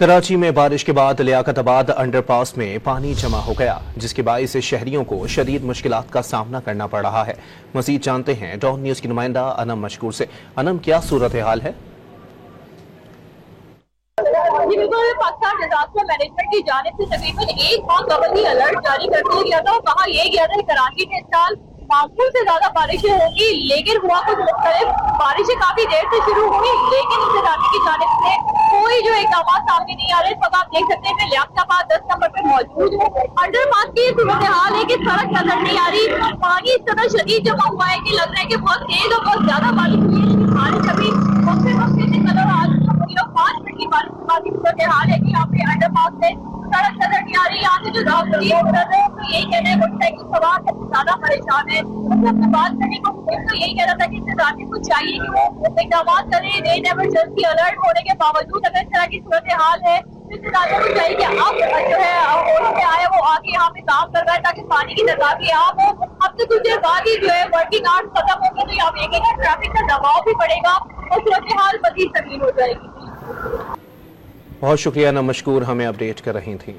कराची में बारिश के बाद लियाकताबाद अंडरपास में पानी जमा हो गया, जिसके बाइस शहरियों को शदीद मुश्किलात का सामना करना पड़ रहा है। मजीद जानते हैं डॉन न्यूज की नुमाइंदा अनम मशकूर से। अनम, क्या सूरत हाल है? पाकिस्तान डिजास्टर मैनेजमेंट की जानिब से तकरीबन एक माह कबल ही अलर्ट जारी कर दिया गया था और कहा यह गया था कराची में इस साल मामूल से ज्यादा बारिशें होंगी, लेकिन हुआ कुछ मुख्तलिफ। बारिशें काफी देर से शुरू हुई, लेकिन इंतजामिया की जानिब से कोई जो इक़दाम सामने नहीं आ रहे। इस वक्त आप देख सकते हैं मैं लियाकताबाद 10 नंबर पे मौजूद हूँ। अंडरपास की सूरत हाल है कि सड़क नजर नहीं आ रही, पानी इस तरह शदीद जमा हुआ है कि लग रहा है कि बहुत तेज और बहुत ज्यादा बारिश हुई है। बारिश अभी वक्त से कल और आज 5 मिनट की बारिश की सूरत हाल है कि यहाँ पे अंडरपास से सड़क नजर नहीं आ रही। यहाँ से जो राहगीर कर रहे हैं तो यही कहना है मोटरसाइकिल सवार सबसे ज्यादा परेशान है। अपने बात करने को तो यही कह रहा था कि इंतजामिया को चाहिए कि वो इकदाम करें। रेन इमरजेंसी अलर्ट होने के बावजूद अगर इस तरह की सूरत हाल है तो इंतजामिया को चाहिए कि अब जो है होने में आया वो आके यहाँ पे काम कर रहा है ताकि पानी की निकासी आम हो। अब तो कुछ देर बाद ही जो है वर्किंग आवर्स खत्म होंगे तो यहाँ देखेंगे ट्रैफिक का दबाव भी बढ़ेगा और सूरत हाल मजीद संगीन हो जाएगी। बहुत शुक्रिया अनम मशकूर, हमें अपडेट कर रही थी।